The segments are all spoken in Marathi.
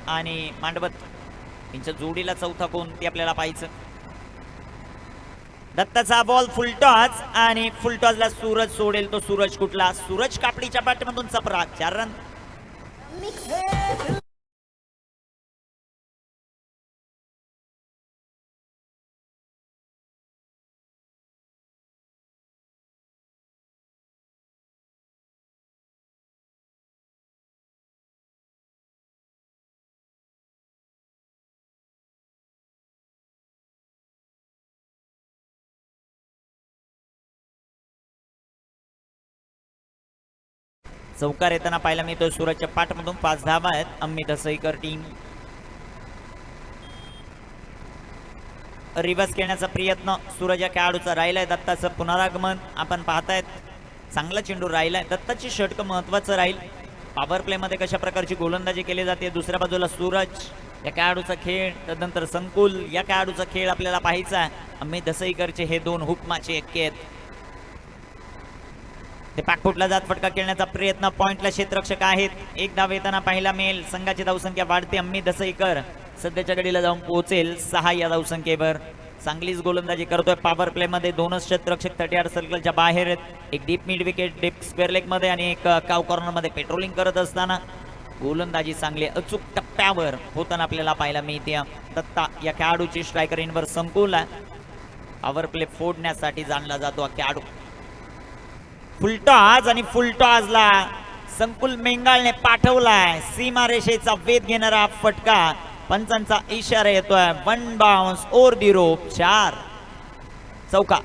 आणि मांडवत यांच्या जोडीला चौथा कोण ते आपल्याला पाहायचं. दत्ताचा बॉल फुलटॉस आणि फुलटॉसला सूरज सोडेल. तो सूरज कुठला? सूरज कापडीच्या बॅटमधून चपरा 4 रन. चौकार येताना पाहायला मिळतोय सूरजच्या पाठमधून. 5 धावा आहेत. अमित दसईकर टीम रिव्हर्स खेळण्याचा प्रयत्न सूरज या खेळाडूचा राहिलाय. दत्ताचं पुनरागमन आपण पाहतायत. चांगला चेंडू राहिलाय. दत्ताची षटक महत्वाचं राहील. पॉवर प्ले मध्ये कशा प्रकारची गोलंदाजी केली जाते. दुसऱ्या बाजूला सूरज या खेळाडूचा खेळ, त्यानंतर संकुल या खेळाडूचा खेळ आपल्याला पाहायचा आहे. अमित दसईकरचे हे 2 हुकमाचे एक्के आहेत. ते पाकफुटला जात फटका खेळण्याचा प्रयत्न. पॉइंटला क्षेत्ररक्षक आहेत. 1 धाव येताना पाहायला मिळेल. संघाची धावसंख्या वाढते. अमित दसईकर सध्याच्या घडीला जाऊन पोहोचेल 6 या धावसंख्येवर. चांगलीच गोलंदाजी करतोय. पॉवर प्ले मध्ये 2च क्षेत्ररक्षक 38 सर्कलच्या बाहेर आहेत. एक deep mid wicket deep square leg मध्ये आणि एक काव कॉर्नर मध्ये पेट्रोलिंग करत असताना गोलंदाजी चांगली अचूक टप्प्यावर होताना आपल्याला पाहायला मिळते. दत्ता या खेळाडूची स्ट्रायकर इनवर संकुल आहे. पॉवर प्ले फोडण्यासाठी जाणला जातो हा खेळाडू. फुलटॉस आणि फुलटॉसला संकुल मेंगाळने पाठवलाय. सीमारेषेचा वेध घेणारा फटका. पंचांचा इशारा येतोय. 1 बाउन्स ओव्हर दी रोप. 4 चौका.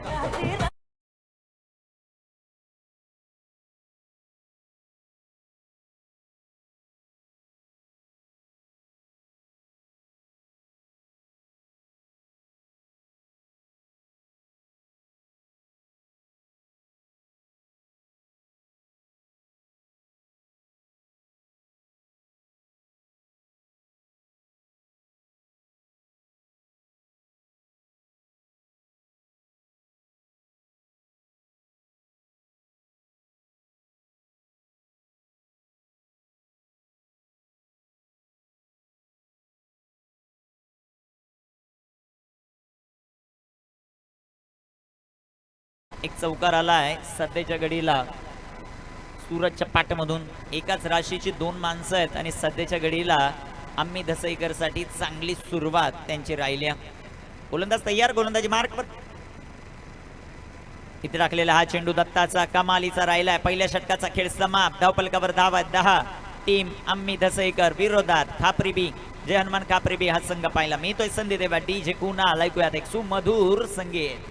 एक चौकार आलाय सध्याच्या घडीला सूरजच्या पाठमधून. एकाच राशीची 2 माणसं आहेत आणि सध्याच्या घडीला अमित दसईकर साठी चांगली सुरुवात त्यांची राहिली. गोलंदाज तयार. गोलंदाजी मार्कवर. इथे टाकलेला हा चेंडू दत्ताचा कमालीचा राहिलाय. पहिल्या षटकाचा खेळ समाप्त. धावपलकावर धाव आहेत 10. टीम अमित दसईकर विरोधात खापरी बी जय हनुमान खापरी बी हा संघ पाहिला मिळतोय. संधी देवा डीजे कुणाल. ऐकूयात एक सुमधुर संगीत.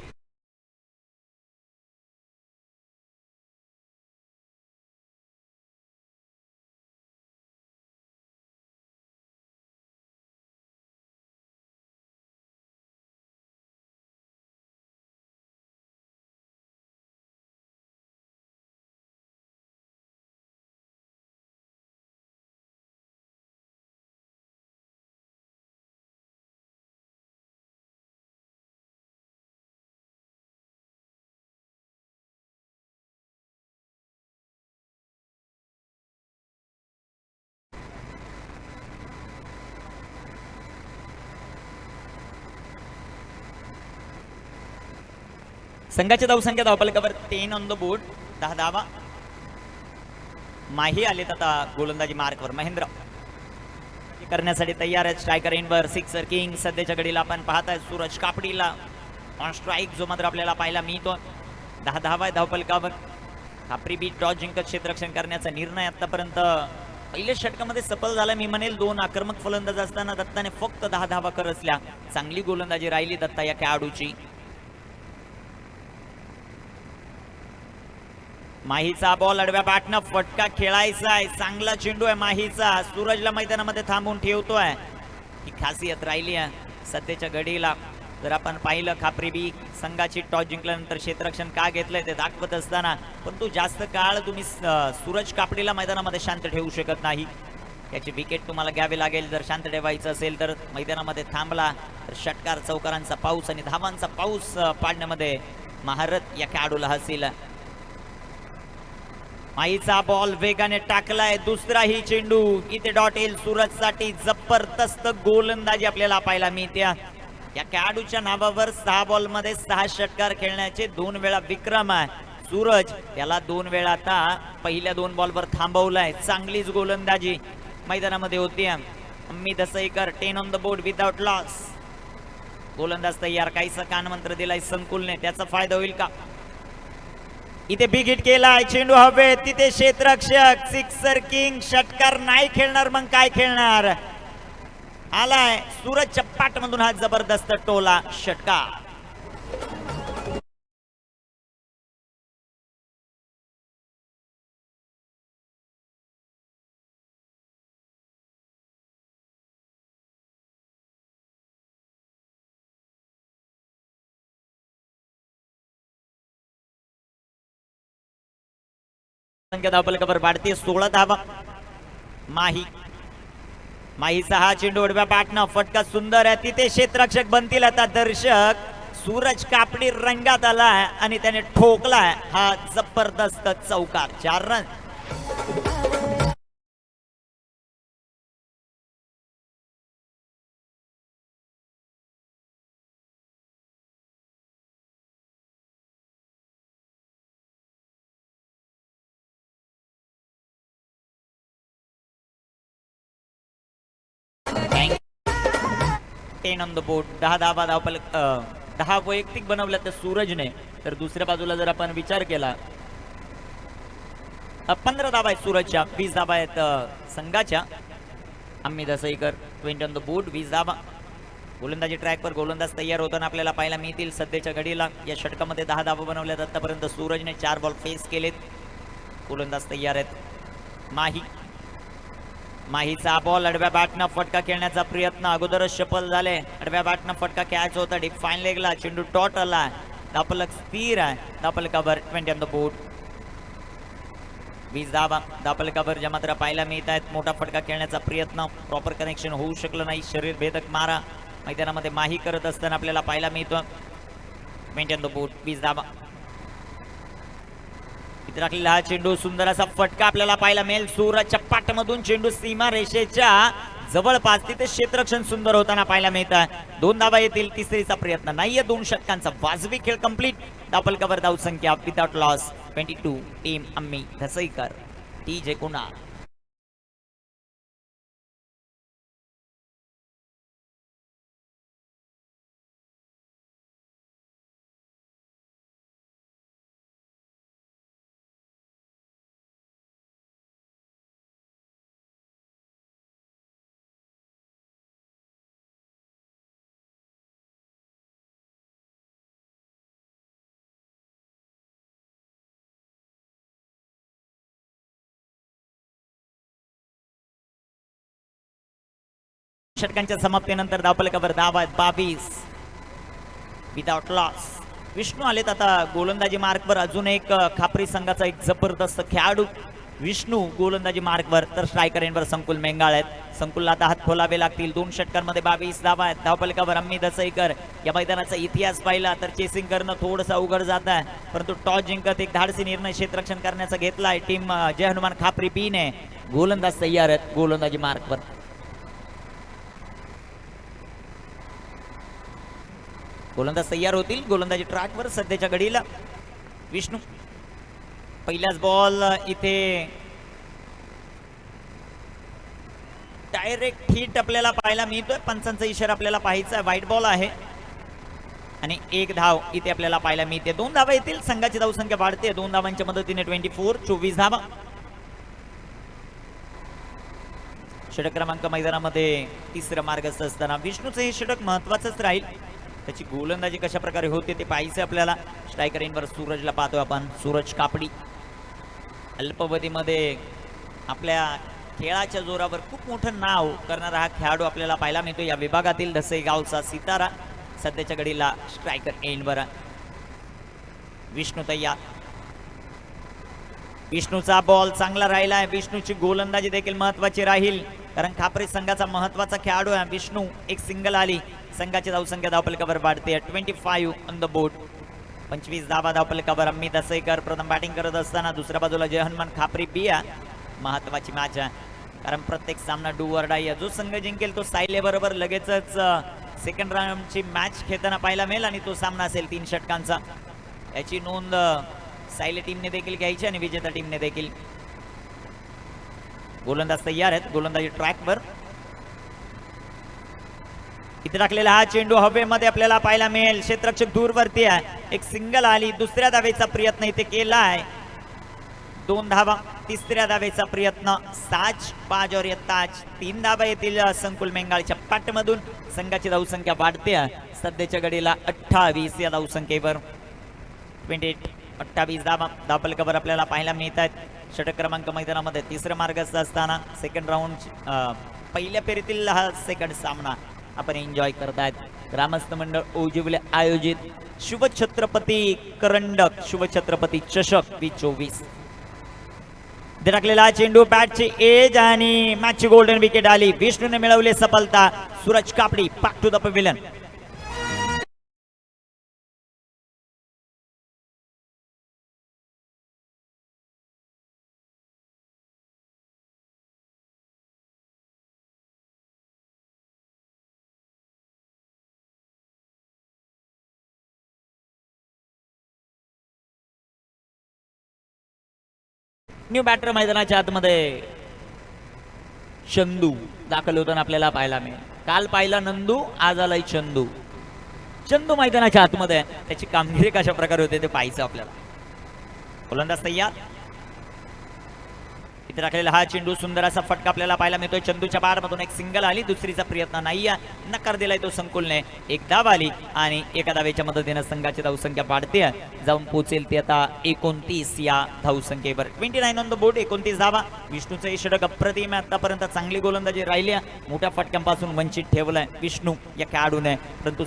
संघाची धावसंख्या धावपलकावर 3 ऑन द बोर्ड. 10 धावा. माही आलेत आता गोलंदाजी मार्कवर. महेंद्र करण्यासाठी तयार आहेत. स्ट्रायकर इनवर सिक्सर किंग. सध्याच्या घडीला आपण पाहताय सूरज कापडीला ऑन स्ट्राईक जो मात्र आपल्याला पाहायला मिळतो. 10 धावा आहे धावपलकावर. खापरी बी टॉस जिंकत क्षेत्ररक्षण करण्याचा निर्णय आतापर्यंत पहिल्या षटकामध्ये सफल झाला. मी म्हणेल 2 आक्रमक फलंदाज असताना दत्ताने फक्त 10 धावा करसल्या. चांगली गोलंदाजी राहिली दत्ता या खेळाडूची. माहीचा बॉल आडव्या बॅटनं फटका खेळायचा आहे. चांगला चेंडू आहे माहीचा. सूरजला मैदानामध्ये थांबून ठेवतोय. ही खासियत राहिली आहे सध्याच्या घडीला. जर आपण पाहिलं खापरी बी संघाची टॉस जिंकल्यानंतर क्षेत्ररक्षण का घेतलंय ते दाखवत असताना, परंतु जास्त काळ तुम्ही सूरज कापडीला मैदानामध्ये शांत ठेवू शकत नाही. याची विकेट तुम्हाला घ्यावी लागेल. जर शांत ठेवायचं असेल तर मैदानामध्ये थांबला तर षटकार चौकारांचा पाऊस आणि धावांचा पाऊस पाडण्यामध्ये महारथ या खेळाडूला हसील. माईचा बॉल वेगाने टाकलाय, दुसराही चेंडू इथे डॉट येईल सूरजसाठी. जबरदस्त गोलंदाजी आपल्याला पाहायला मिळते. या खेळाडूच्या नावावर 6 बॉल मध्ये 6 षटकार खेळण्याचे 2 वेळा विक्रम आहे. सूरज त्याला 2 वेळा आता पहिल्या 2 बॉलवर थांबवलाय. चांगलीच गोलंदाजी मैदानामध्ये होती. अम्मी दसईकर 10 on the board without loss. गोलंदाज तयार. काहीसा कानमंत्र दिलाय संकुलने, त्याचा फायदा होईल का? इथे बिग हिट केलाय, चेंडू हवे तिथे क्षेत्ररक्षक. Sixer king. षटकार नाही खेळणार मग काय खेळणार? आलाय सूरज चप्पाट मधून हा जबरदस्त टोला षटकार. धावफलकावर वाढते 16 धावा. माहीचा हा चेंडू उडव्या बॅटनं फटका सुंदर आहे. तिथे क्षेत्ररक्षक बनतील आता दर्शक. सूरज कापडी रंगात आलाय आणि त्याने ठोकलाय हा जबरदस्त चौकार. 4 run. Ten on the board. 10 धावा धावफलक 10 वैयक्तिक बनवल्या तर सूरजने. तर दुसऱ्या बाजूला जर आपण विचार केला 15 धावा आहेत सूरजच्या, 20 धावा आहेत संघाच्या. आम्ही दसईकर 20 ऑन द बोर्ड, 20 धावा. गोलंदाजी ट्रॅकवर गोलंदाज तयार होताना आपल्याला पाहायला मिळतील. सध्याच्या घडीला या षटकामध्ये 10 धावा बनवल्यात आतापर्यंत. सूरजने 4 बॉल फेस केलेत. गोलंदाज तयार आहेत. माहीचा बॉल अडव्या बॅटनं फटका खेळण्याचा प्रयत्न. अगोदरच सफल झाले. अडव्या बॅटनं फटका कॅच होता. डीप फाईन लेगला चेंडू टॉट आला. धावफलक स्थिर आहे. धावफलकावर 20 ऑन द बोर्ड, 20 धावा. धावफलकावर ज्या मात्र पाहायला मिळत आहेत. मोठा फटका खेळण्याचा प्रयत्न, प्रॉपर कनेक्शन होऊ शकलं नाही. शरीर भेदक मारा मैदानामध्ये माही करत असताना आपल्याला पाहायला मिळतो. 20 ऑन द बोर्ड, 20 धावा. राखलेला हा चेंडू, सुंदर असा फटका आपल्याला पाहायला मिळेल. सूरजच्या पाठमधून चेंडू सीमा रेषेच्या जवळपास. तिथे क्षेत्ररक्षण सुंदर होताना पाहायला मिळत आहे. 2 धावा येतील. तिसरीचा प्रयत्न नाहीये. 2 षटकांचा वाजवी खेळ कंप्लीट. धावफलकावर धावसंख्या विदाउट लॉस 22. टीम अम्मी दसईकर, TJ कुणाल. षटकांच्या समाप्तीनंतर धावफलकावर धावा आहेत 22 विदाउट लॉस. विष्णू आलेत आता गोलंदाजी मार्कवर. अजून एक खापरी संघाचा एक जबरदस्त खेळाडू विष्णू गोलंदाजी मार्कवर. तर स्ट्रायकर एंडवर संकुल मेंगाळ आहेत. संकुलला आता हात खोलावे लागतील. 2 षटकांमध्ये 22 धावा आहेत. धावफलकावर अम्मी दसईकर. या मैदानाचा इतिहास पाहिला तर चेसिंग करणं थोडंसं अवघड जात आहे, परंतु टॉस जिंकत एक धाडसी निर्णय क्षेत्ररक्षण करण्याचा घेतलाय टीम जय हनुमान खापरी बी ने. गोलंदाज तयार आहेत गोलंदाजी मार्कवर. गोलंदाज तयार होतील. गोलंदाजी ट्रॅकवर सध्याच्या घडीला विष्णू. पहिलाच बॉल इथे डायरेक्ट हिट आपल्याला पाहायला मिळतोय. पंचांचा इशारा आपल्याला पाहायचा आहे. व्हाईट बॉल आहे आणि 1 धाव इथे आपल्याला पाहायला मिळते. 2 धावा येतील. संघाची धावसंख्या वाढते. 2 धावांच्या मदतीने 24 धावा. षटक क्रमांक मैदानामध्ये 3रं मार्गस्थ असताना विष्णूचं हे षटक महत्वाचंच राहील. त्याची गोलंदाजी कशा प्रकारे होते ते पाहायचं आपल्याला. स्ट्रायकर इनवर सूरजला पाहतोय आपण. सूरज कापडी अल्पावधीमध्ये आपल्या खेळाच्या जोरावर खूप मोठं नाव करणारा हा खेळाडू आपल्याला पाहायला मिळतो. या विभागातील दसई गावचा सितारा सध्याच्या घडीला स्ट्रायकर एंडवर. विष्णू तयार. विष्णूचा बॉल चांगला राहिला आहे. विष्णूची गोलंदाजी देखील महत्वाची राहील कारण खापरी संघाचा महत्वाचा खेळाडू आहे विष्णू. एक सिंगल आली. संघाची धावसंख्या धावफलकावर वाढते. 25 ऑन द बोर्ड. 25 धावा धावफलकावर अम्मी दसईकर प्रथम बॅटिंग करत असताना दुसऱ्या बाजूला जय हनुमान खापरी बिया. महत्वाची मॅच आहे कारण प्रत्येक सामना डू ऑर डाय. जो संघ जिंकेल तो सायले बरोबर लगेचच सेकंड राऊंडची मॅच खेळताना पाहायला मिळेल आणि तो सामना असेल 3 षटकांचा. याची नोंद सायले टीमने देखील घ्यायची आणि विजेता टीमने देखील. गोलंदाज तयार आहेत, गोलंदाजी ट्रॅकवर. इथे टाकलेला हा चेंडू हवेमध्ये आपल्याला पाहायला मिळेल. क्षेत्ररक्षक दूरवरती आहे. एक सिंगल आली. दुसऱ्या धावेचा प्रयत्न इथे केलाय. 2 धावा. तिसऱ्या धावेचा प्रयत्न. साज 5 और ताज 3 धावा येतील संकुल मेंगाळच्या पाठमधून. संघाची धावसंख्या वाढते. सध्याच्या घडीला 28 या धावसंख्येवर. 28 धावा धावफलकावर आपल्याला पाहायला मिळत आहेत. षटक क्रमांक मैदानामध्ये तिसरं मार्गस्थ असताना सेकंड राऊंड पहिल्या फेरीतील हा सेकंड सामना आपण एन्जॉय करतायत. ग्रामस्थ मंडळ ओजिवले आयोजित शिवछत्रपती करंडक शिवछत्रपती चषक 2024. टाकलेला चेंडू बॅटची एज आणि मॅचची गोल्डन विकेट आली. विष्णूने मिळवली सफलता. Suraj Kapdi back to the pavilion. New batter मैदानाच्या आतमध्ये चंदू दाखल होताना आपल्याला पाहायला मिळेल. काल पाहिला नंदू, आज आलाय चंदू. चंदू मैदानाच्या आतमध्ये त्याची कामगिरी कशा प्रकारे होते ते पाहायचं आपल्याला. गोलंदाज तयार. इथे राखलेला हा चेंडू सुंदर असा फटका आपल्याला पाहायला मिळतोय. चंदूच्या बारमधून एक सिंगल आली. दुसरीचा प्रयत्न नाही. नकार दिलाय तो संकुलने. एक धाव आली आणि एका धावेच्या मदतीने संघाची धावसंख्या वाढते. जाऊन पोहोचेल ती आता 29 या धावसंख्येवर. 29 ऑन द बोर्ड. 29 धावा. विष्णूचं हे षटक अप्रतिम आहे. आतापर्यंत चांगली गोलंदाजी राहिली. मोठ्या फटक्यांपासून वंचित ठेवलाय विष्णू या खेळाडूने. परंतु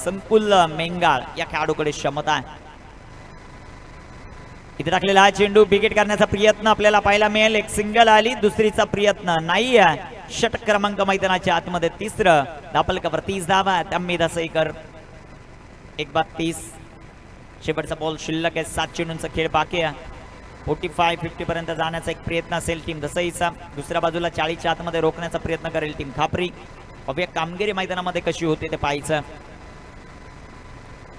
संकुल मेंगाळ या खेळाडूकडे क्षमता आहे. इथे टाकलेला हा चेंडू विकेट करण्याचा प्रयत्न आपल्याला पाहायला मिळेल. एक सिंगल आली. दुसरीचा प्रयत्न नाही आहे. षटक क्रमांक मैदानाच्या आतमध्ये तिसरं. धावफलकावर 30 धावा. अम्मी दसईकर 1-30. शेवटचा बॉल शिल्लक आहे. 7 चेंडूंचा खेळ बाकी आहे. 45-50 पर्यंत जाण्याचा एक प्रयत्न असेल टीम दसईचा. दुसऱ्या बाजूला 40च्या आतमध्ये रोखण्याचा प्रयत्न करेल टीम खापरी. अभ्या कामगिरी मैदानामध्ये कशी होते ते पाहायचं.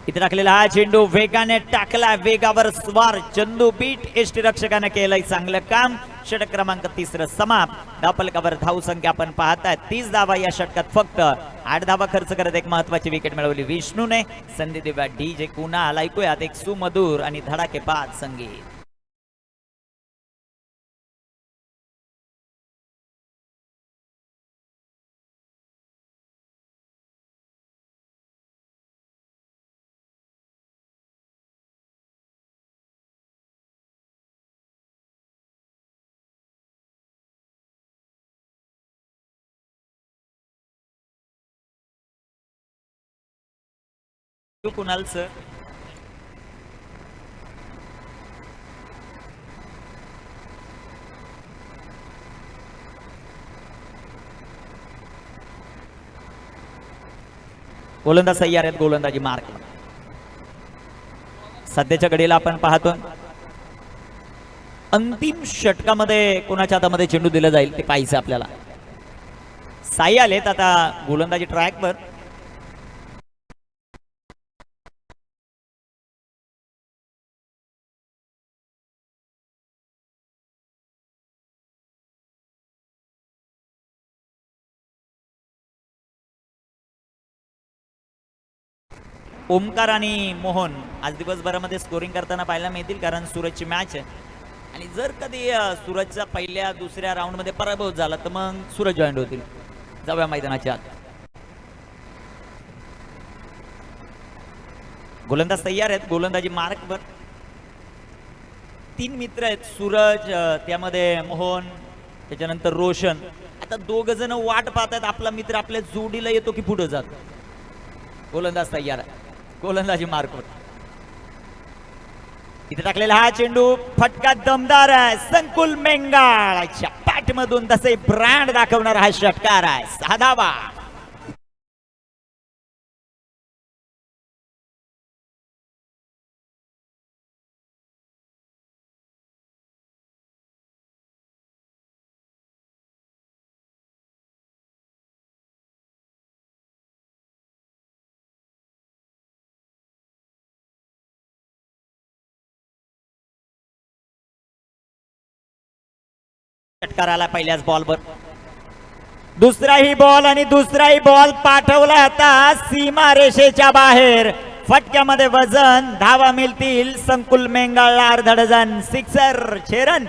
इथे टाकलेला हा चेंडू वेगाने टाकला. वेगावर स्वार चंदू बीट. यष्टीरक्षकाने केलंय चांगलं काम. षटक क्रमांक 3 समाप्त. धावफलकावर धावसंख्या आपण पाहताय 30 धावा. या षटकात फक्त 8 धावा खर्च करत एक महत्वाची विकेट मिळवली विष्णूने. संधी देऊया डीजे कुणाल. ऐकूयात एक सुमधुर आणि धडाकेबाज संगीत. कुणाल सर. गोलंदाज तयार आहेत. गोलंदाजी मार्क. सध्याच्या घडीला आपण पाहतो अंतिम षटकामध्ये कोणाच्या हातामध्ये चेंडू दिला जाईल ते पाहायचं आपल्याला. साई आलेत आता गोलंदाजी ट्रॅकवर. ओमकार आणि मोहन आज दिवसभरामध्ये स्कोरिंग करताना पाहायला मिळतील कारण सूरजची मॅच आहे. आणि जर कधी सूरजचा पहिल्या दुसऱ्या राऊंडमध्ये पराभव झाला तर मग सूरज जॉईंट होतील. जाऊया मैदानाच्या आत. गोलंदाज तयार आहेत. गोलंदाजी मार्कवर 3 मित्र आहेत. सूरज, त्यामध्ये मोहन, त्याच्यानंतर रोशन. आता 2 जण वाट पाहतात आपला मित्र आपल्या जोडीला येतो की पुढे जातो. गोलंदाज तयार आहे. गोलंदाजी मार्कवर. इथे टाकलेला हा चेंडू फटका दमदार आहे. संकुल मेंगाळच्या पॅटमधून तसे ब्रँड दाखवणारा हा षटकार आहे. 6 धावा. षटकार आला पहिल्याच बॉलवर. दुसराही बॉल आणि दुसराही बॉल पाठवला आता सीमा रेषेच्या बाहेर. फटक्यामध्ये वजन, धावा मिळतील संकुल मेंगाळला अर्धा डझन. Sixer, 6 run.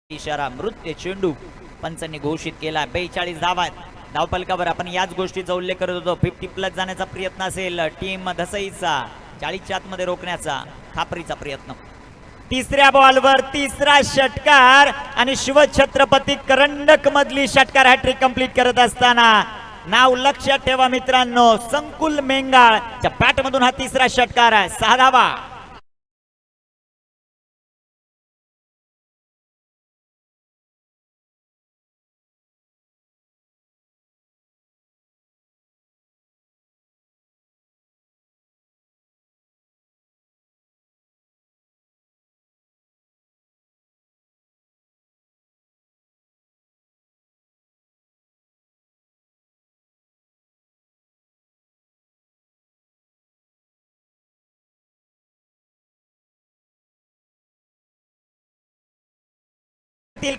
इशारा मृत्यू चेंडू पंचांनी घोषित केला. 42 धावा धावपलकावर. आपण याच गोष्टीचा उल्लेख करत होतो. 50 प्लस जाण्याचा प्रयत्न असेल टीम धसईचा. 40च्या आतमध्ये रोखण्याचा खापरीचा प्रयत्न. तिसऱ्या बॉलवर तिसरा षटकार आणि शिवछत्रपती करंडक मधली षटकार हॅट्रिक कंप्लीट करत असताना नाव लक्षात ठेवा मित्रांनो, संकुल मेंगाळच्या बॅट मधून हा तिसरा षटकार आहे. 6 धावा.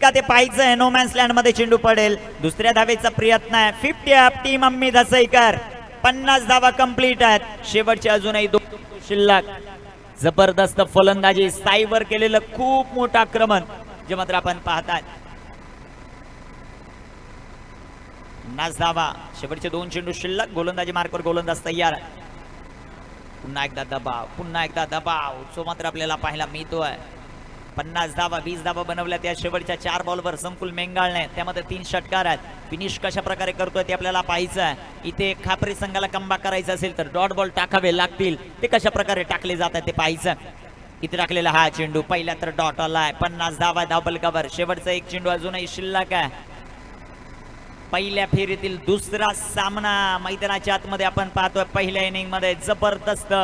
का ते पाहायचं. नो मॅन्स लँड मध्ये चेंडू पडेल. दुसऱ्या धावेचा प्रयत्न आहे. 50 अप टीम अम्मी धसईकर. 50 धावा कंप्लीट आहेत. शेवटचे अजूनही 2 शिल्लक. जबरदस्त फलंदाजी, साईवर केलेलं खूप मोठं आक्रमण जे मात्र आपण पाहतात. 50 धावा. शेवटचे 2 चेंडू शिल्लक. गोलंदाजी मार्कवर गोलंदाज तयार. पुन्हा एकदा दबाव, पुन्हा एकदा दबाव जो मात्र आपल्याला पाहायला मिळतोय. 50 धावा, 20 धावा बनवल्या त्या शेवटच्या 4 बॉलवर संकुल मेंगाळने. त्यामध्ये 3 षटकार आहेत. फिनिश कशा प्रकारे करतोय ते आपल्याला पाहायचं आहे. इथे खापरी संघाला कमबॅक करायचं असेल तर डॉट बॉल टाकावे लागतील. ते कशा प्रकारे टाकले जातात ते पाहायचं. इथे टाकलेला हा चेंडू पहिला तर डॉट आलाय. 50 धावा धावपलकावर. शेवटचा 1 चेंडू अजूनही शिल्लक आहे. पहिल्या फेरीतील दुसरा सामना मैदानाच्या आतमध्ये आपण पाहतोय. पहिल्या इनिंग मध्ये जबरदस्त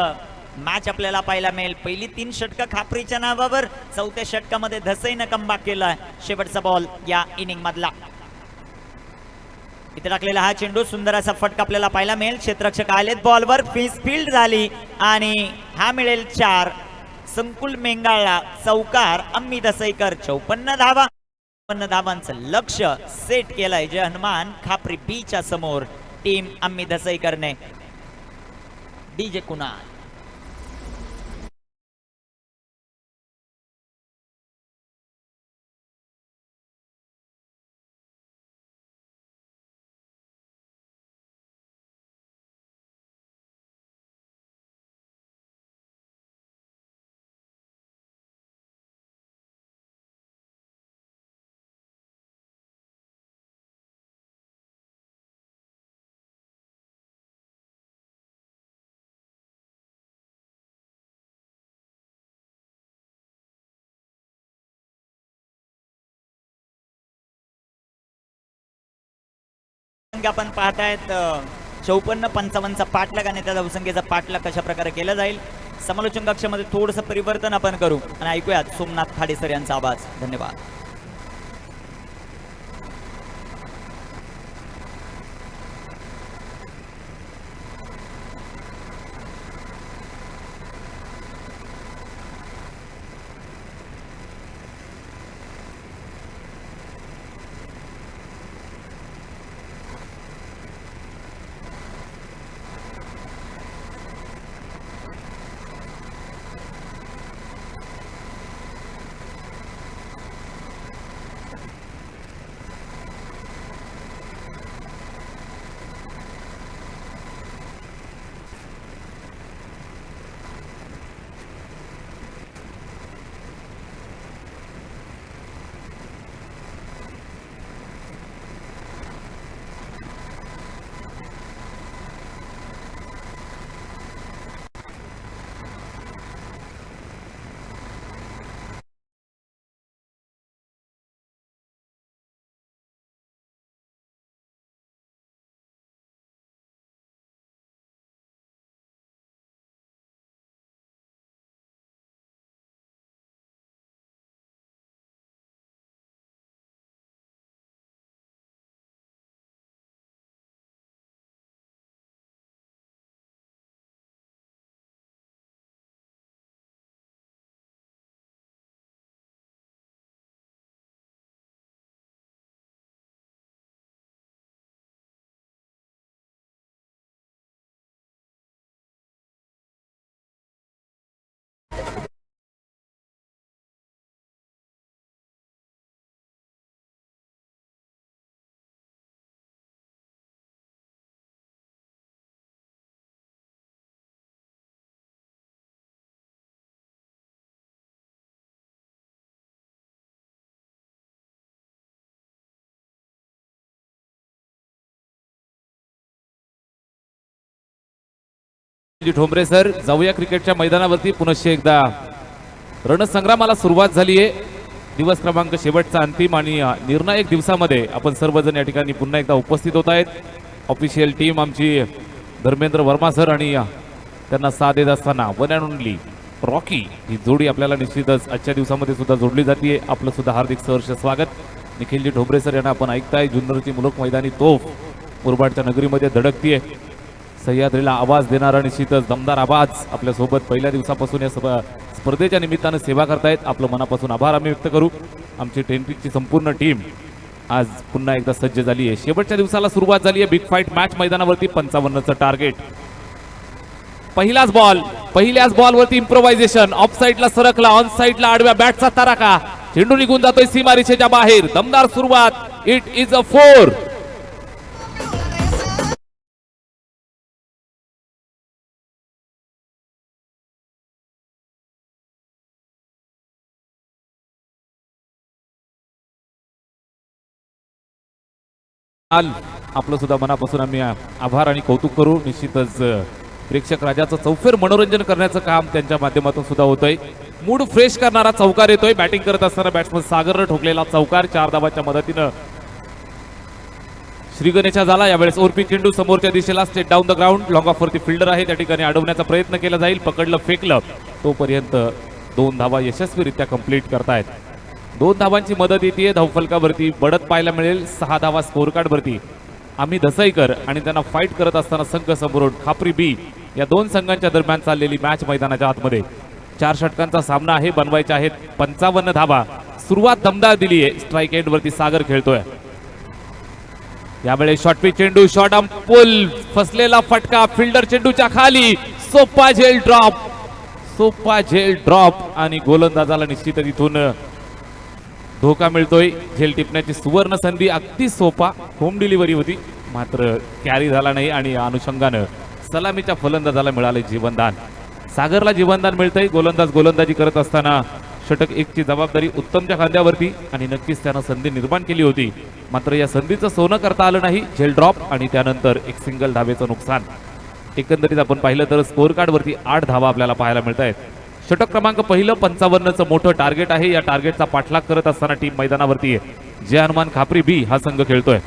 मॅच आपल्याला पाहायला मिळेल. पहिली 3 षटकं खापरीच्या नावावर. 4थ्या षटकामध्ये धसईनं कमबॅक केलाय. शेवटचा बॉल या इनिंग मधला. इथे टाकलेला हा चेंडू सुंदर असा फटका आपल्याला पाहायला मिळेल. क्षेत्ररक्षक आलेत बॉलवर. फील्ड झाली आणि हा मिळेल 4. संकुल मेंगाळला चौकार. अम्मी धसईकर 54 धावा. 54 धावांचं लक्ष सेट केलंय जय हनुमान खापरी बीच्या समोर टीम अम्मी धसईकरने. डीजे कुणाल. आपण पाहतायत 54-55चा पाठलाग आणि त्या धावसंख्येचा पाठलाग कशा प्रकारे केला जाईल. समालोचन कक्षामध्ये थोडंसं परिवर्तन आपण करू आणि ऐकूयात सोमनाथ खाडेसर यांचा आवाज. धन्यवाद. ठोंबरे सर, जाऊया क्रिकेटच्या मैदानावरती पुनश्च एकदा. रणसंग्रामाला सुरुवात झाली आहे. दिवस क्रमांक शेवटचा अंतिम आणि निर्णायक दिवसामध्ये आपण सर्वजण या ठिकाणी पुन्हा एकदा उपस्थित होत आहेत. ऑफिशियल टीम आमची धर्मेंद्र वर्मा सर आणि त्यांना साथ देत असताना वन अँड ओनली रॉकी ही जोडी आपल्याला निश्चितच आजच्या दिवसामध्ये सुद्धा जोडली जाते. आपलं सुद्धा हार्दिक सहर्ष स्वागत. निखिलजी ठोंबरे सर यांना आपण ऐकताय. जुन्नरची मुलुक मैदानी तोफ मुरबाडच्या नगरीमध्ये धडकतीये. सह्याद्रीला आवाज देणारा निश्चितच दमदार आवाज आपल्यासोबत पहिल्या दिवसापासून या स्पर्धेच्या निमित्तानं सेवा करतायत. आपलं मनापासून आभार आम्ही व्यक्त करू. आमची टेनपिकची संपूर्ण टीम आज पुन्हा एकदा सज्ज झाली आहे. शेवटच्या दिवसाला सुरुवात झाली आहे. बिग फाईट मॅच मैदानावरती 55चं टार्गेट. पहिल्याच बॉलवरती इम्प्रोव्हायझेशन. ऑफ साईडला सरकला, ऑन साईडला आडव्या बॅटचा तराका. चेंडू निघून जातोय सीमारेषेच्या बाहेर. दमदार सुरुवात. It is a 4. आपलं सुद्धा मनापासून आम्ही आभार आणि कौतुक करू. निश्चितच प्रेक्षक राजाचं चौफेर मनोरंजन करण्याचं काम त्यांच्या माध्यमातून सुद्धा होतंय. मूड फ्रेश करणारा चौकार येतोय. बॅटिंग करत असताना बॅट्समन सागरनं ठोकलेला चौकार 4 धावांच्या मदतीनं श्रीगणेशा झाला. यावेळेस ओरपी चेंडू समोरच्या दिशेला state down the ground. Long of वरती फिल्डर आहे, त्या ठिकाणी अडवण्याचा प्रयत्न केला जाईल. पकडलं, फेकलं. तोपर्यंत 2 धावा यशस्वीरित्या कंप्लीट करतायत. 2 धावांची मदत येते. धावफलकावरती बढत पाहायला मिळेल. 6 धावा स्कोर कार्ड वरती. आम्ही दसईकर आणि त्यांना फाईट करत असताना संघ समोरून खापरी बी या 2 संघांच्या दरम्यान चाललेली मॅच मैदानाच्या आतमध्ये 4 षटकांचा सामना आहे. बनवायचे आहेत 55 धावा. सुरुवात दमदार दिली आहे. स्ट्राईक एंड वरती सागर खेळतोय. यावेळेस शॉर्ट पिच चेंडू, शॉर्ट आर्म पुल, फसलेला फटका, फिल्डर चेंडूच्या खाली. सोपा झेल ड्रॉप आणि गोलंदाजाला निश्चितच इथून धोका मिळतोय. झेल टिपण्याची सुवर्ण संधी. अगदी सोपा होम डिलिव्हरी होती, मात्र कॅरी झाला नाही आणि अनुषंगानं सलामीच्या फलंदाजाला मिळाले जीवनदान. सागरला जीवनदान मिळतंय. गोलंदाजी करत असताना षटक 1 ची जबाबदारी उत्तमच्या खांद्यावरती आणि नक्कीच त्यानं संधी निर्माण केली होती, मात्र या संधीचं सोनं करता आलं नाही. झेल ड्रॉप आणि त्यानंतर एक सिंगल धावेचं नुकसान. एकंदरीत आपण पाहिलं तर स्कोर कार्ड वरती 8 धावा आपल्याला पाहायला मिळत आहेत. षटक क्रमांक पहिलं 55चं मोठं टार्गेट आहे. या टार्गेटचा पाठलाग करत असताना टीम मैदानावरती आहे. जय हनुमान खापरी बी हा संघ खेळतोय.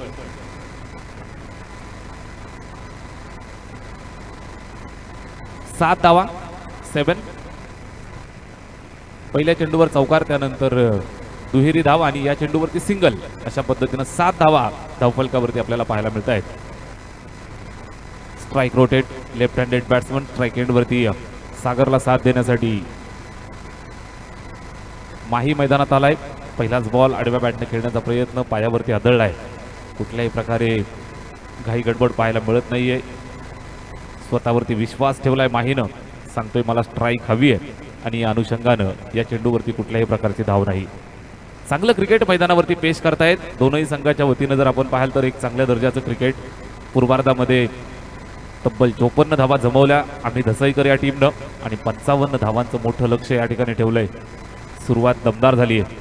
सात धावा 7. पहिल्या चेंडूवर चौकार, त्यानंतर दुहेरी धाव आणि या चेंडूवरती सिंगल. अशा पद्धतीनं 7 धावा धावफलकावरती आपल्याला पाहायला मिळत आहेत. Strike rotate, left handed batsman strike end वरती सागरला साथ देण्यासाठी माही मैदानात आलाय. पहिलाच बॉल आडव्या बॅटने खेळण्याचा प्रयत्न पायावरती आदळलाय. कुठल्याही प्रकारे घाई गडबड पाहायला मिळत नाहीये. स्वतःवरती विश्वास ठेवलाय माहीनं. सांगतोय मला स्ट्राईक हवी आहे आणि या अनुषंगानं या चेंडूवरती कुठल्याही प्रकारची धाव नाही. चांगलं क्रिकेट मैदानावरती पेश करतायत दोनही संघाच्या वतीनं. जर आपण पाहाल तर एक चांगल्या दर्जाचं क्रिकेट. पूर्वार्धामध्ये तब्बल 54 धावा जमवल्या आम्ही दसईकर या टीमनं आणि 55 धावांचं मोठं लक्ष या ठिकाणी ठेवलंय. सुरुवात दमदार झाली आहे.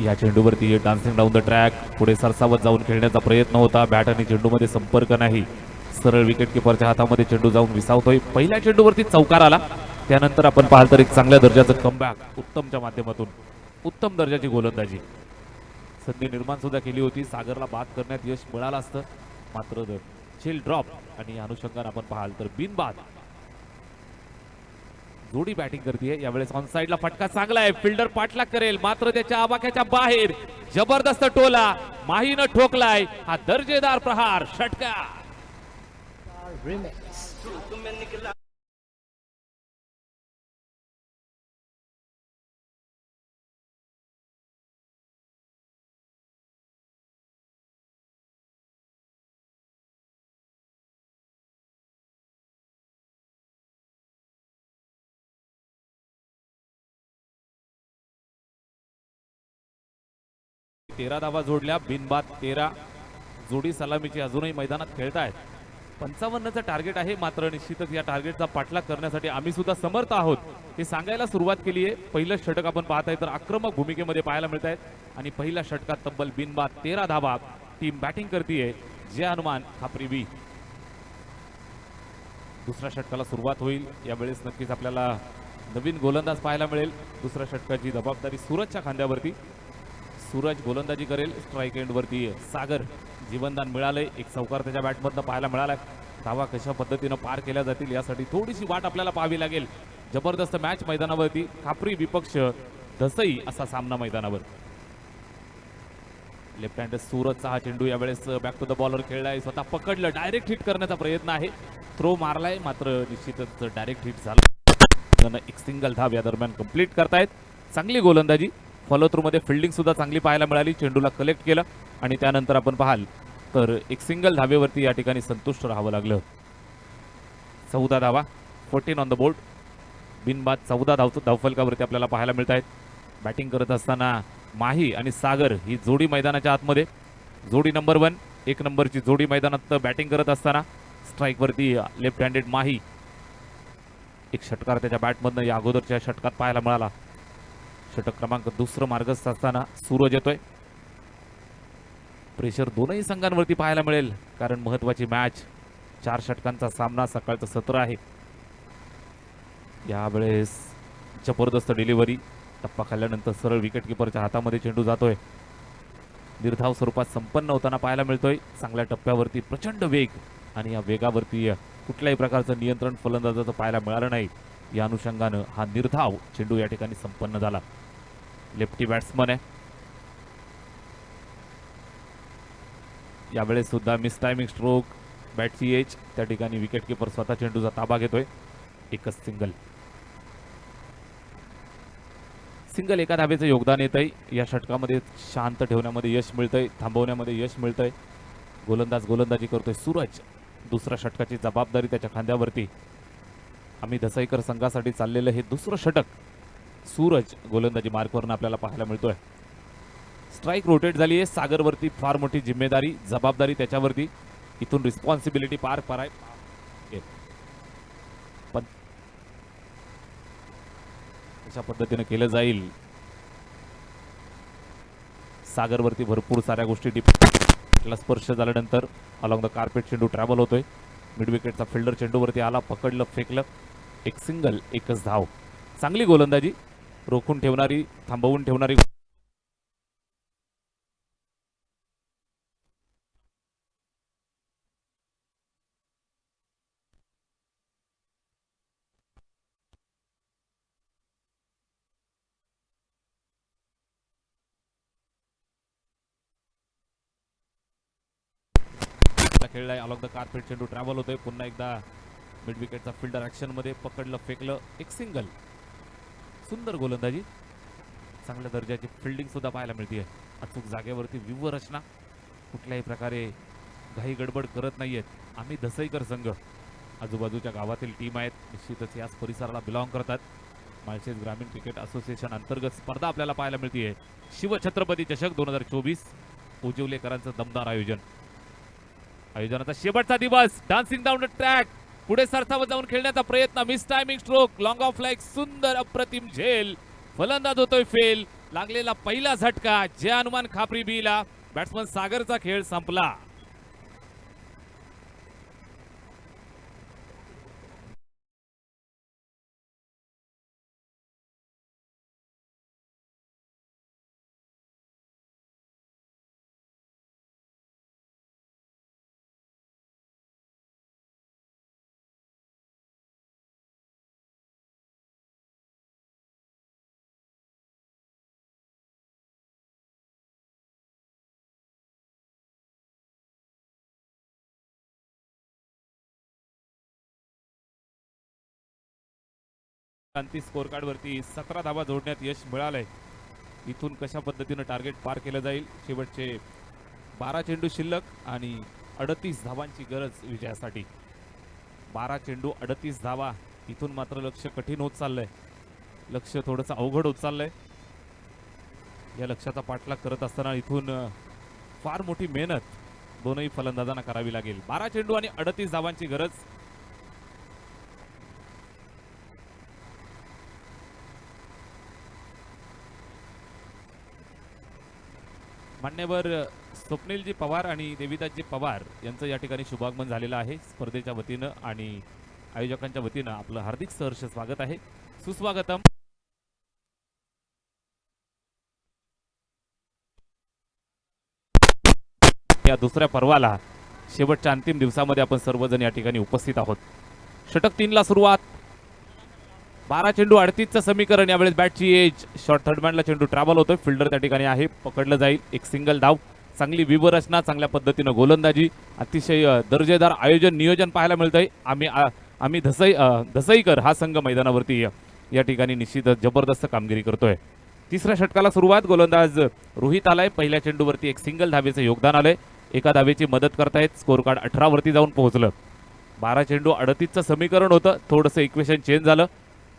या चेंडूवरती डान्सिंग डाऊन द ट्रॅक, पुढे सरसावत जाऊन खेळण्याचा प्रयत्न होता. बॅट आणि चेंडूमध्ये संपर्क नाही. सरळ विकेट किपरच्या हातामध्ये चेंडू जाऊन विसावतोय. पहिल्या चेंडूवरती चौकार आला. त्यानंतर आपण पाहाल तर एक चांगल्या दर्जाचं कमबॅक उत्तमच्या माध्यमातून. उत्तम दर्जाची गोलंदाजी. संधी निर्माण सुद्धा केली होती. सागरला बाद करण्यात यश मिळालं असतं, मात्र झेल ड्रॉप आणि अनुषंगाने आपण पाहाल तर बिनबाद. जोडी बॅटिंग करते. यावेळेस ऑन साइडला फटका चांगला आहे. फिल्डर पाठलाग करेल, मात्र त्याच्या आवाक्याच्या बाहेर. जबरदस्त टोला माहीनं ठोकलाय. हा दर्जेदार प्रहार षटका. तेरा धावा जोडल्या. बिनबाद 13. जोडी सलामीची अजूनही मैदानात खेळतायत. 55चं टार्गेट आहे, मात्र निश्चितच या टार्गेटचा पाठलाग करण्यासाठी आम्ही सुद्धा समर्थ आहोत हे सांगायला सुरुवात केली आहे. पहिलं षटक आपण पाहताय तर आक्रमक भूमिकेमध्ये पाहायला मिळत आहेत आणि पहिल्या षटकात तब्बल बिनबाद 13 धावा टीम बॅटिंग करते. जय हनुमान खापरी बी. दुसऱ्या षटकाला सुरुवात होईल. यावेळेस नक्कीच आपल्याला नवीन गोलंदाज पाहायला मिळेल. दुसऱ्या षटकाची जबाबदारी सूरजच्या खांद्यावरती. सूरज गोलंदाजी करेल. स्ट्राईक एंडवरती सागर. जीवनदान मिळालंय. एक चौकार त्याच्या बॅटमधनं पाहायला मिळाला. धावा कशा पद्धतीनं पार केल्या जातील यासाठी थोडीशी वाट आपल्याला पाहावी लागेल. जबरदस्त मॅच मैदानावरती. खापरी विपक्ष दसई असा सामना मैदानावर. लेफ्ट हँड सूरजचा हा चेंडू यावेळेस बॅक टू द बॉलर खेळलाय. स्वतः पकडलं. डायरेक्ट हिट करण्याचा प्रयत्न आहे. थ्रो मारलाय मात्र निश्चितच डायरेक्ट हिट झाला. एक सिंगल धाव या दरम्यान कंप्लीट करतायत. चांगली गोलंदाजी. फॉलो थ्रू मध्ये फिल्डिंग सुद्धा चांगली पाहायला मिळाली. चेंडूला कलेक्ट केलं आणि त्यानंतर आपण पाहाल तर एक सिंगल धावेवरती या ठिकाणी संतुष्ट राहावं लागलं. 14 धावा. 14 ऑन द बोर्ड. बिनबाद 14 धावफलकावरती आपल्याला पाहायला मिळत आहेत. बॅटिंग करत असताना माही आणि सागर ही जोडी मैदानाच्या आतमध्ये. जोडी नंबर 1. 1 नंबरची जोडी मैदानात बॅटिंग करत असताना स्ट्राईकवरती लेफ्ट हँडेड माही. एक षटकार त्याच्या बॅटमधनं या अगोदरच्या षटकात पाहायला मिळाला. षटक क्रमांक 2 मार्गस्थ असताना सूरज येतोय. प्रेशर दोनही संघांवरती पाहायला मिळेल कारण महत्वाची मॅच. 4 षटकांचा सामना. सकाळचं सत्र आहे. यावेळेस जबरदस्त डिलिव्हरी. टप्पा खाल्ल्यानंतर सरळ विकेट किपरच्या हातामध्ये चेंडू जातोय. निर्धाव स्वरूपात संपन्न होताना पाहायला मिळतोय. चांगल्या टप्प्यावरती प्रचंड वेग आणि या वेगावरती कुठल्याही प्रकारचं नियंत्रण फलंदाजाचं पाहायला मिळालं नाही. या अनुषंगानं हा निर्धाव चेंडू या ठिकाणी संपन्न झाला. लेफ्टी बॅट्समन आहे. यावेळेस सुद्धा मिस टायमिंग स्ट्रोक. बॅटची एज. त्या ठिकाणी विकेट किपर स्वतः चेंडूचा ताबा घेतोय. एकच सिंगल. सिंगल एका धावेचं योगदान येत आहे. या षटकामध्ये शांत ठेवण्यामध्ये यश मिळतंय. थांबवण्यामध्ये यश मिळतंय. गोलंदाजी करतोय सूरज. दुसऱ्या षटकाची जबाबदारी त्याच्या खांद्यावरती. आम्ही दसईकर संघासाठी चाललेलं हे दुसरं षटक सूरज गोलंदाजी मार्कवरनं आपल्याला पाहायला मिळतोय. स्ट्राईक रोटेट झाली आहे. सागरवरती फार मोठी जिम्मेदारी जबाबदारी त्याच्यावरती. इथून रिस्पॉन्सिबिलिटी पार कराय पण अशा पद्धतीने केलं जाईल. सागरवरती भरपूर साऱ्या गोष्टी डिपेंड. स्पर्श झाल्यानंतर अलॉंग द कार्पेट चेंडू ट्रॅव्हल होतोय. मिड विकेटचा फिल्डर चेंडूवरती आला. पकडलं. फेकलं. एक सिंगल. एकच धाव. चांगली गोलंदाजी. रोखून ठेवणारी. थांबवून ठेवणारी. खेळलाय. अलॉंग द कार्पेट चेंडू ट्रॅव्हल होतोय. पुन्हा एकदा मिड विकेटचा फिल्डर ऍक्शन मध्ये. पकडलं. फेकलं. एक सिंगल. सुंदर गोलंदाजी. चांगल्या दर्जाची फिल्डिंग सुद्धा पाहायला मिळते. अचूक जागेवरती व्यूहरचना. कुठल्याही प्रकारे घाई गडबड करत नाहीयेत. आम्ही दसईकर संघ आजूबाजूच्या गावातील टीम आहेत. निश्चितच याच परिसराला बिलॉंग करतात. माळशेज ग्रामीण क्रिकेट असोसिएशन अंतर्गत स्पर्धा आपल्याला पाहायला मिळते. शिवछत्रपती चषक 2024 उजिवलेकरांचं दमदार आयोजन. आयोजनाचा शेवटचा दिवस. Dancing down the track. पुढे सरसावत जाऊन खेळण्याचा प्रयत्न. Miss timing stroke. Long of like. सुंदर अप्रतिम झेल. फलंदाज होतोय फेल. लागलेला पहिला झटका. जे अनुमान खापरी बीला. बॅट्समन सागरचा खेळ संपला. शांती स्कोर कार्ड वरती 17 धावा जोडण्यात यश मिळालंय. इथून कशा पद्धतीने टार्गेट पार केलं जाईल. शेवटचे 12 चेंडू शिल्लक आणि 38 धावांची गरज विजयासाठी. 12 चेंडू 38 धावा. इथून मात्र लक्ष कठीण होत चाललंय. लक्ष थोडंसं अवघड होत चाललंय. या लक्ष्याचा पाठलाग करत असताना इथून फार मोठी मेहनत दोनही फलंदाजांना करावी लागेल. 12 चेंडू आणि 38 धावांची गरज. मान्यवर स्वप्नीलजी पवार आणि देविदासजी पवार यांचं या ठिकाणी शुभागमन झालेलं आहे स्पर्धेच्या वतीनं. आणि आयोजकांच्या वतीनं आपलं हार्दिक सहर्ष स्वागत आहे. सुस्वागतम. या दुसऱ्या पर्वाला शेवटच्या अंतिम दिवसामध्ये आपण सर्वजण या ठिकाणी उपस्थित आहोत. षटक 3 ला सुरुवात. 12 चेंडू 38चं समीकरण. यावेळेस बॅटची एज. शॉर्ट थर्डमॅनला चेंडू ट्रॅव्हल होतोय. फिल्डर त्या ठिकाणी आहे, पकडलं जाईल. एक सिंगल धाव. चांगली विवरचना, चांगल्या पद्धतीनं गोलंदाजी, अतिशय दर्जेदार आयोजन नियोजन पाहायला मिळतंय. आम्ही धसईकर हा संघ मैदानावरती या ठिकाणी निश्चितच जबरदस्त कामगिरी करतोय. तिसऱ्या षटकाला सुरुवात. गोलंदाज रोहित आलाय. पहिल्या चेंडूवरती एक सिंगल धावेचं योगदान आलंय. एका धावेची मदत करतायत. स्कोर कार्ड 18 वरती जाऊन पोहोचलं. 12 चेंडू 38चं समीकरण होतं. थोडंसं इक्वेशन चेंज झालं.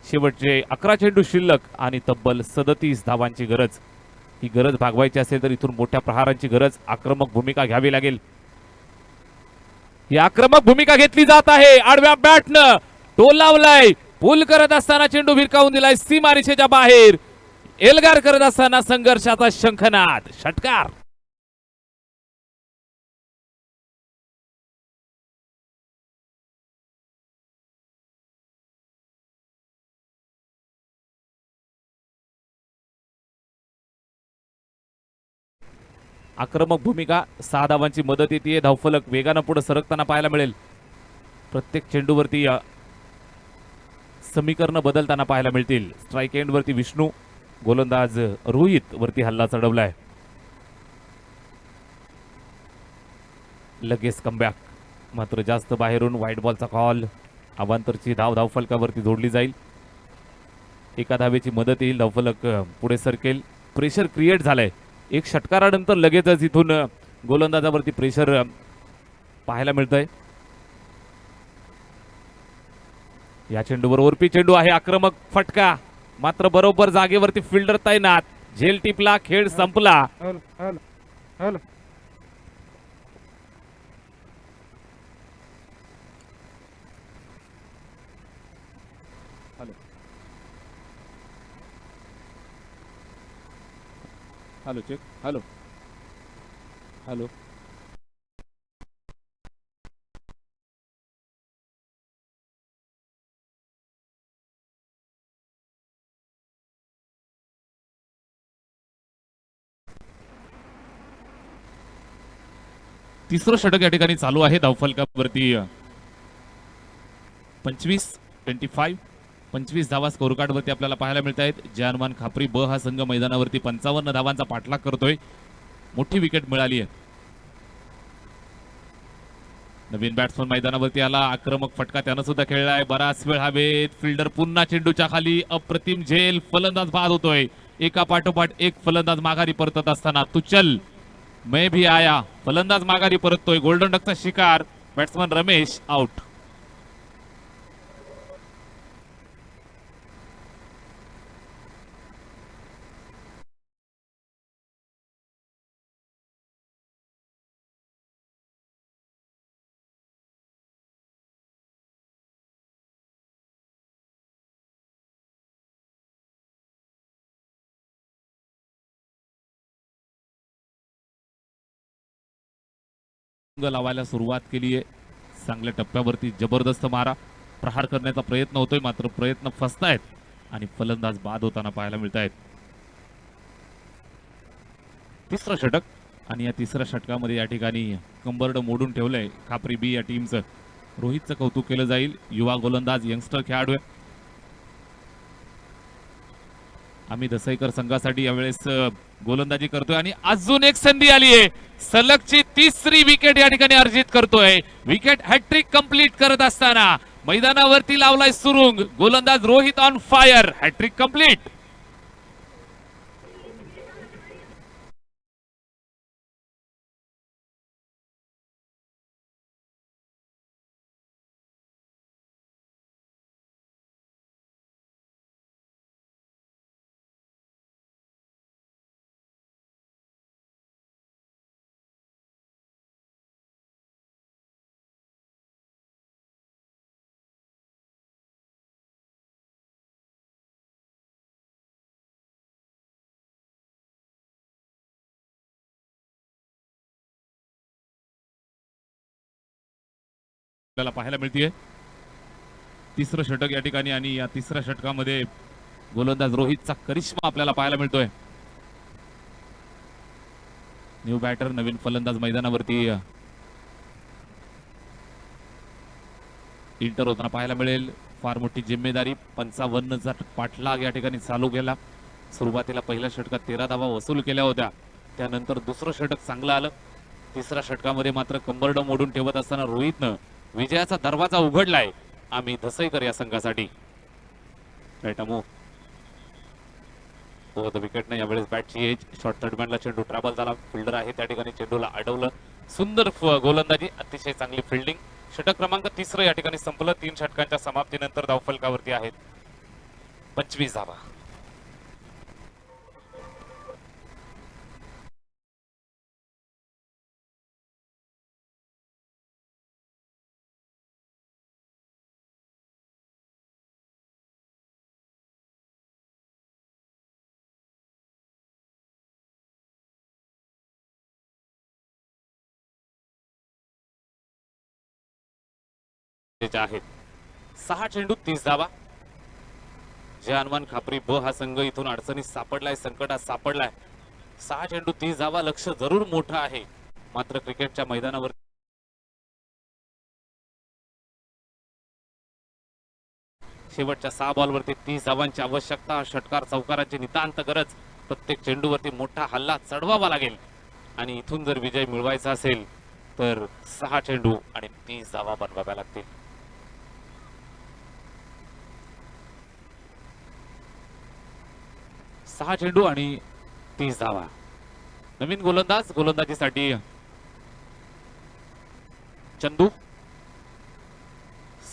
शेवटचे 11 चेंडू शिल्लक आणि तब्बल 37 धावांची गरज. ही गरज भागवायची असेल तर इथून मोठ्या प्रहारांची गरज. आक्रमक भूमिका घ्यावी लागेल. ही आक्रमक भूमिका घेतली जात आहे. आडव्या बॅटनं टोल लावलाय. पूल करत असताना चेंडू भिरकावून दिलाय सीमारेषेच्या बाहेर. एल्गार करत असताना संघर्षाचा शंखनाद. षटकार. आक्रमक भूमिका. 6 धावांची मदत येते. धावफलक वेगानं पुढे सरकताना पाहायला मिळेल. प्रत्येक चेंडूवरती समीकरण बदलताना पाहायला मिळतील. स्ट्राईक एंड वरती विष्णू, गोलंदाज रोहित वरती हल्ला चढवलाय. लगेच कमबॅक. मात्र जास्त बाहेरून व्हाईट बॉलचा कॉल. अवांतरची धाव धावफलकावरती जोडली जाईल. एका धावेची मदत येईल. धावफलक पुढे सरकेल. प्रेशर क्रिएट झालंय. एक षटकारानंतर लगेचच इथून गोलंदाजावरती प्रेशर पाहायला मिळतंय. या चेंडूवर ओरपी चेंडू आहे. आक्रमक फटका. मात्र बरोबर जागेवरती फिल्डर तैनात. झेल टिपला. खेळ संपला. Hello check. Hello hello. तिसरं षटक या ठिकाणी चालू आहे. धावफलकावरती 25 धावा स्कोर कार्ड वरती आपल्याला पाहायला मिळत आहेत. जानमान खापरी ब हा संघ मैदानावरती 55 धावांचा पाठलाग करतोय. मोठी विकेट मिळाली आहे. नवीन बॅट्समन मैदानावरती आला. आक्रमक फटका त्यानं सुद्धा खेळलाय. बराच वेळ हवेत. फिल्डर पुन्हा चेंडूच्या खाली. अप्रतिम झेल. फलंदाज बाद होतोय. एका पाठोपाठ एक फलंदाज माघारी परतत असताना तुचल मैं भी आया. फलंदाज माघारी परततोय. गोल्डन डकचा शिकार. Batsman Ramesh out. लावायला सुरुवात केली आहे. चांगल्या टप्प्यावरती जबरदस्त मारा. प्रहार करण्याचा प्रयत्न होतोय. मात्र प्रयत्न फसतायत आणि फलंदाज बाद होताना पाहायला मिळत आहेत. तिसरं षटक आणि या तिसऱ्या षटकामध्ये या ठिकाणी कंबरड मोडून ठेवलंय खापरी बी या टीमचं. रोहितचं कौतुक केलं जाईल. युवा गोलंदाज यंगस्टर खेळाडू आहे. आम्ही दसईकर संघासाठी यावेळेस गोलंदाजी करतोय आणि अजून एक संधी आली आहे. सलगची तिसरी विकेट या ठिकाणी अर्जित करतोय. विकेट हॅट्रिक कंप्लीट करत असताना मैदानावरती लावलाय सुरुंग. गोलंदाज Rohit on fire. Hattrick complete. आपल्याला पाहायला मिळतीये. तिसरं षटक या ठिकाणी आणि या तिसऱ्या षटकामध्ये गोलंदाज रोहितचा करिश्मा आपल्याला पाहायला मिळतोय. न्यू बॅटर नवीन फलंदाज मैदानावरती इंटर होताना पाहायला मिळेल. फार मोठी जिम्मेदारी 55चा पाठलाग या ठिकाणी चालू केला. सुरुवातीला पहिल्या षटकात 13 धावा वसूल केल्या होत्या. त्यानंतर दुसरं षटक चांगलं आलं. तिसऱ्या षटकामध्ये मात्र कंबरड मोडून ठेवत असताना रोहितनं विजयाचा दरवाजा उघडलाय आम्ही धसईकर या संघासाठी. विकेटने यावेळेस बॅटची एज. शॉर्ट थर्डमॅनला चेंडू ट्रॅव्हल झाला. फिल्डर आहे त्या ठिकाणी चेंडूला अडवलं. सुंदर गोलंदाजी, अतिशय चांगली फिल्डिंग. षटक क्रमांक 3 या ठिकाणी संपलं. 3 षटकांच्या समाप्तीनंतर धावफलकावरती आहेत 25 धावा. आहेत 6 चेंडू 30 धावा. जे हनुमान खापरी ब हा संघ इथून अडचणीत सापडलाय, संकटात सापडलाय. 6 चेंडू 30 धावा, लक्ष जरूर मोठं आहे. मात्र क्रिकेटच्या मैदानावर शेवटच्या 6 बॉलवरती 30 धावांची आवश्यकता. षटकार चौकाराची नितांत गरज. प्रत्येक चेंडूवरती मोठा हल्ला चढवावा लागेल आणि इथून जर विजय मिळवायचा असेल तर 6 चेंडू आणि 30 धावा बनवाव्या लागतील. 6 चेंडू आणि 30 धावा. नवीन गोलंदाजीसाठी चंदू.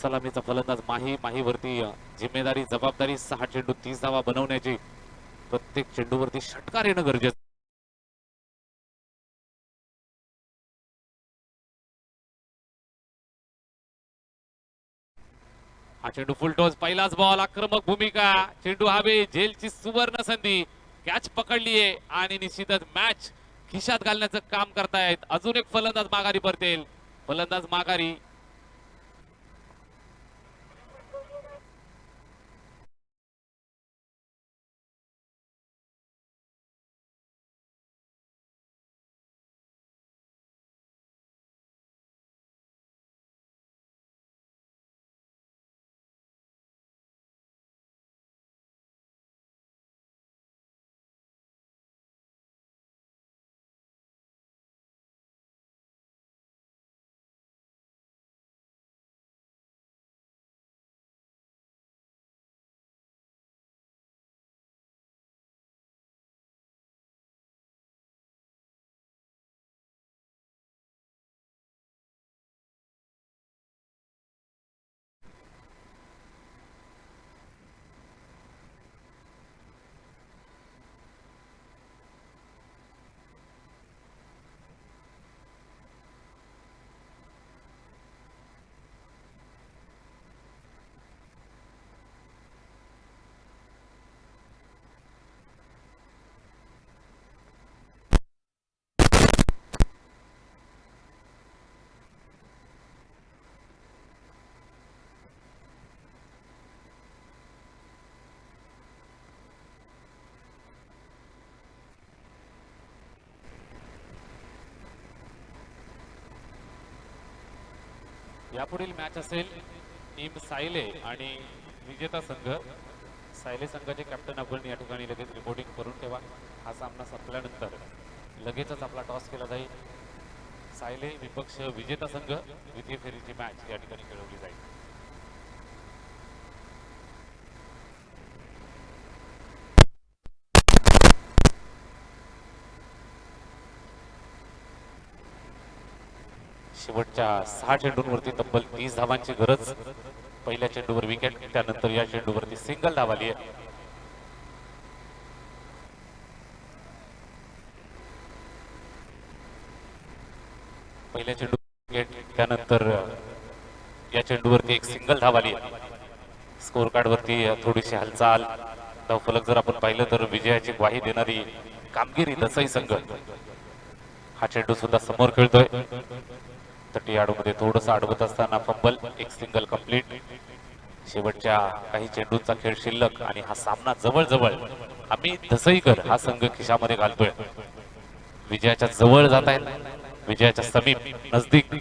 सलामीचा फलंदाज माहीवरती जिम्मेदारी, जबाबदारी 6 चेंडू 30 धावा बनवण्याची. प्रत्येक चेंडूवरती षटकार येणं गरजेचं. हा चेंडू फुलटॉस. पहिलाच बॉल. आक्रमक भूमिका. चेंडू हवे. झेलची सुवर्ण संधी. कॅच पकडलीये आणि निश्चितच मॅच खिशात घालण्याचं काम करतायत. अजून एक फलंदाज माघारी परतेल. फलंदाज माघारी. यापुढील मॅच असेल टीम सायले आणि विजेता संघ. सायले संघाचे कॅप्टन आपण या ठिकाणी लगेच रिपोर्टिंग करून ठेवा. हा सामना संपल्यानंतर लगेचच आपला टॉस केला जाईल. सायले विपक्ष विजेता संघ. द्वितीय फेरीची मॅच या ठिकाणी खेळवली जाईल. शेवटच्या 6 चेंडूंवरती तब्बल 30 धावांची गरज. पहिल्या चेंडूवर विकेट, त्यानंतर या चेंडूवरती सिंगल धाव आली आहे. पहिल्या चेंडू विकेट, त्यानंतर या चेंडूवरती एक सिंगल धाव आली आहे. स्कोर कार्ड वरती थोडीशी हालचाल. धावफलक जर आपण पाहिलं तर विजयाची ग्वाही देणारी कामगिरी दसई संघ. हा चेंडू सुद्धा समोर खेळतोय. तटी आडूमध्ये थोडंसं अडवत असताना फंबल. एक सिंगल कंप्लीट. शेवटच्या काही चेंडूंचा खेळ शिल्लक आणि हा सामना जवळ आम्ही धसईकर हा संघ खिशामध्ये घालतोय. विजयाच्या जवळ जात आहेत, विजयाच्या समीप नजदीक.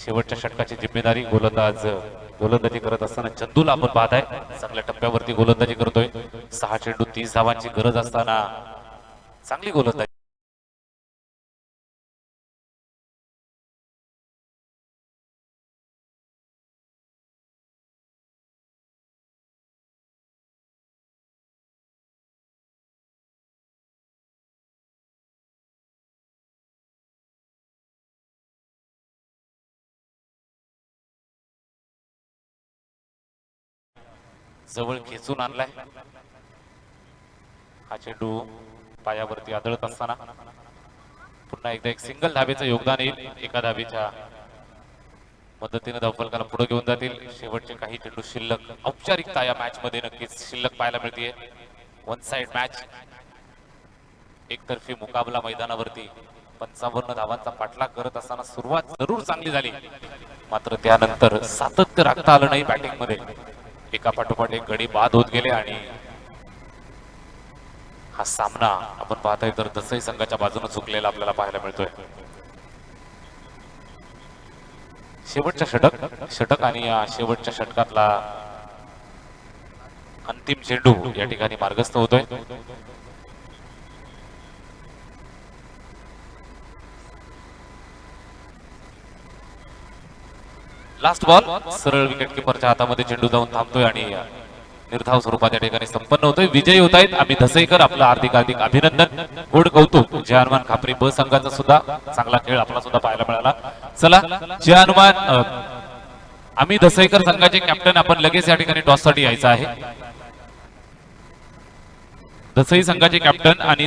शेवटच्या षटकाची जिम्मेदारी गोलंदाजी करत असताना चंदूला आपण पाहताय चांगल्या टप्प्यावरती गोलंदाजी करतोय. 6 चेंडू 30 धावांची गरज असताना चांगली गोलंदाजी. जवळ खेचून आणलाय. हा चेंडू पायावरती आदळत असताना पुन्हा एकदा एक सिंगल धावेचं योगदान येईल. एका धावेच्या मदतीने धावफलकाला पुढे घेऊन जातील. शेवटचे काही चेंडू शिल्लक. औपचारिकता या मॅच मध्ये नक्कीच शिल्लक पाहायला मिळते. वन साइड मॅच, एकतर्फी मुकाबला मैदानावरती. 55 धावांचा पाठलाग करत असताना सुरुवात जरूर चांगली झाली, मात्र त्यानंतर सातत्य राखता आलं नाही बॅटिंग मध्ये. एका पाठोपाठ एक गडी बाद होत गेले आणि हा सामना आपण पाहताय तर दसई संघाच्या बाजूने चुकलेला आपल्याला पाहायला मिळतोय. शेवटच्या षटक आणि या शेवटच्या षटकातला अंतिम चेंडू या ठिकाणी मार्गस्थ होतोय. लास्ट बॉल सरळ विकेट किपरच्या हातामध्ये चेंडू जाऊन थांबतोय आणि निर्धाव स्वरूपात या ठिकाणी संपन्न होतोय. विजयी होत आहेत आम्ही धसईकर. आपलं हार्दिक अभिनंदन, गोड कौतुक. जय हनुमान खापरी ब संघाचा सुद्धा चांगला खेळ आपला सुद्धा पाहायला मिळाला. चला जय हनुमान. आम्ही धसईकर संघाचे कॅप्टन आपण लगेच या ठिकाणी टॉस साठी यायचं आहे. धसई संघाचे कॅप्टन आणि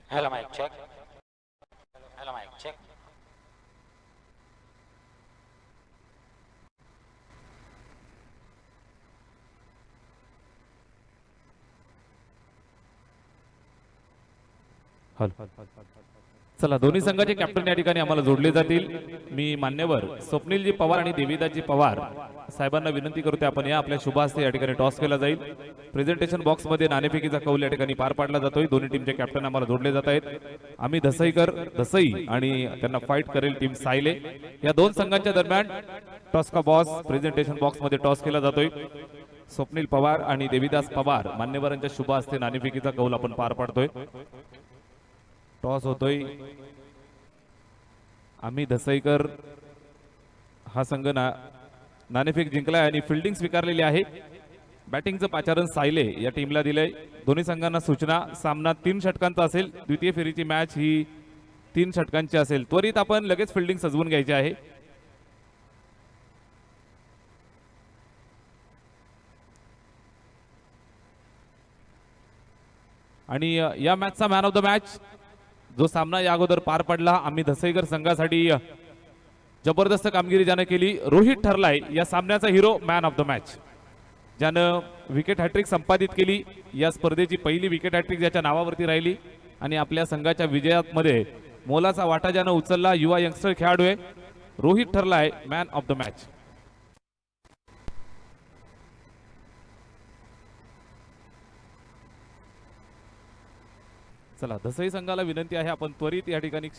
Hello, mic check. Hello, mic check. चला दोन्ही संघाचे कॅप्टन या ठिकाणी आम्हाला जोडले जातील. मी मान्यवर स्वप्नीलजी पवार आणि देवीदासजी पवार साहेबांना विनंती करतोय आपण या आपल्या शुभ हस्ते या ठिकाणी टॉस केला जाईल. प्रेझेंटेशन बॉक्स मध्ये नाणेफेकीचा कौल या ठिकाणी पार पाडला जातोय. दोन्ही टीमचे कॅप्टन आम्हाला जोडले जात आहेत. आम्ही धसई आणि त्यांना फाईट करेल टीम सायले. या दोन संघांच्या दरम्यान टॉस का बॉस प्रेझेंटेशन बॉक्स मध्ये टॉस केला जातोय. स्वप्नील पवार आणि देवीदास पवार मान्यवरांच्या शुभ हस्ते नाणेफेकीचा कौल आपण पार पाडतोय. टॉस होतोय. आम्ही धसईकर हा संघ नाणेफेक जिंकलाय आणि फिल्डिंग स्वीकारलेली आहे. बॅटिंगचं पाचारण सायले या टीमला दिलंय. दोन्ही संघांना सूचना, सामना 3 षटकांचा असेल. द्वितीय फेरीची मॅच ही 3 षटकांची असेल. त्वरित आपण लगेच फिल्डिंग सजवून घ्यायची आहे. आणि या मॅचचा मॅन ऑफ द मॅच जो सामना या अगोदर पार पडला आम्ही धसईकर संघासाठी जबरदस्त कामगिरी ज्यानं केली रोहित ठरलाय या सामन्याचा hero, man of the match. ज्यानं विकेट हॅट्रिक संपादित केली. या स्पर्धेची पहिली विकेट हॅट्रिक ज्याच्या नावावरती राहिली आणि आपल्या संघाच्या विजयामध्ये मोलाचा वाटा ज्यानं उचलला युवा यंगस्टर खेळाडू आहे रोहित ठरलाय मॅन ऑफ द मॅच. चला धसई संघाला विनंती आहे आपण त्वरित या ठिकाणी